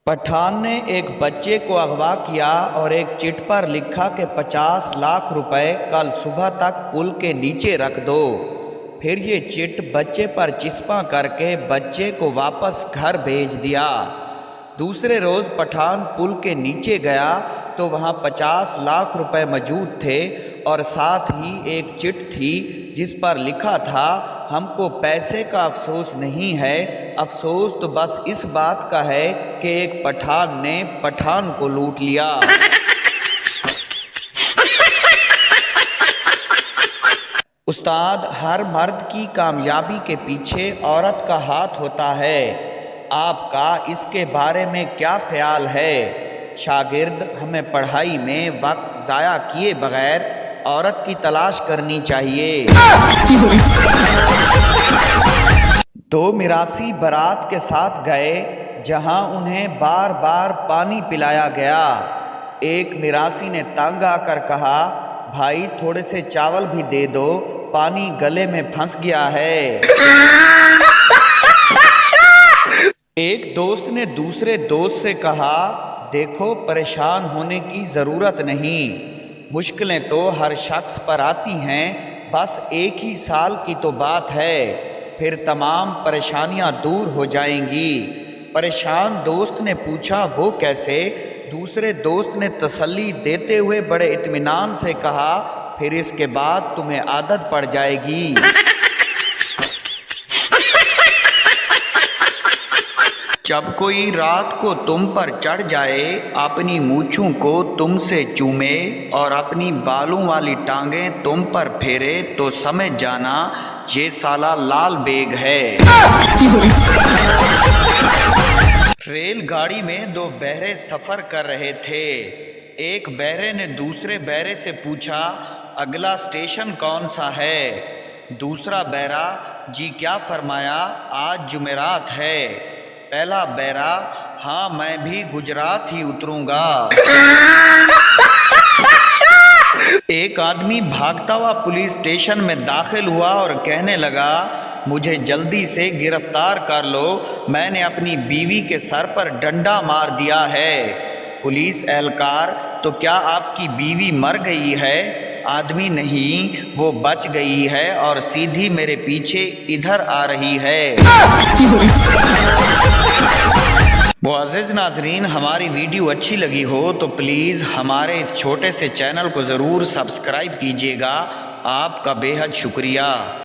पठान ने एक बच्चे को अगवा किया और एक चिट पर लिखा कि 50 लाख रुपए कल सुबह तक पुल के नीचे रख दो। फिर ये चिट बच्चे पर चिस्पा करके बच्चे को वापस घर भेज दिया। दूसरे रोज़ पठान पुल के नीचे गया तो वहाँ 50 लाख रुपए मौजूद थे और साथ ही एक चिट थी जिस पर लिखा था, हमको पैसे का अफसोस नहीं है, अफसोस तो बस इस बात का है कि एक पठान ने पठान को लूट लिया। उस्ताद, हर मर्द की कामयाबी के पीछे औरत का हाथ होता है, आपका इसके बारे में क्या ख्याल है? शागिर्द, हमें पढ़ाई में वक्त ज़ाया किए बगैर औरत की तलाश करनी चाहिए। दो मिरासी बारात के साथ गए जहां उन्हें बार बार पानी पिलाया गया। एक मिरासी ने तंग आकर कहा, भाई थोड़े से चावल भी दे दो, पानी गले में फंस गया है। एक दोस्त ने दूसरे दोस्त से कहा, देखो परेशान होने की ज़रूरत नहीं, मुश्किलें तो हर शख्स पर आती हैं, बस एक ही साल की तो बात है, फिर तमाम परेशानियां दूर हो जाएंगी। परेशान दोस्त ने पूछा, वो कैसे? दूसरे दोस्त ने तसल्ली देते हुए बड़े इत्मीनान से कहा, फिर इसके बाद तुम्हें आदत पड़ जाएगी। जब कोई रात को तुम पर चढ़ जाए, अपनी मूंछों को तुमसे चूमे और अपनी बालों वाली टांगें तुम पर फेरे तो समझ जाना ये साला लाल बेग है। रेलगाड़ी में दो बहरे सफ़र कर रहे थे। एक बहरे ने दूसरे बहरे से पूछा, अगला स्टेशन कौन सा है? दूसरा बहरा, जी क्या फरमाया, आज जुमेरात है। पहला बहरा, हाँ मैं भी गुजरात ही उतरूंगा। एक आदमी भागता हुआ पुलिस स्टेशन में दाखिल हुआ और कहने लगा, मुझे जल्दी से गिरफ्तार कर लो, मैंने अपनी बीवी के सर पर डंडा मार दिया है। पुलिस एहलकार, तो क्या आपकी बीवी मर गई है? आदमी, नहीं, वो बच गई है और सीधी मेरे पीछे इधर आ रही है। मुअज़्ज़िज़ नाज़रीन, हमारी वीडियो अच्छी लगी हो तो प्लीज़ हमारे इस छोटे से चैनल को ज़रूर सब्सक्राइब कीजिएगा। आपका बेहद शुक्रिया।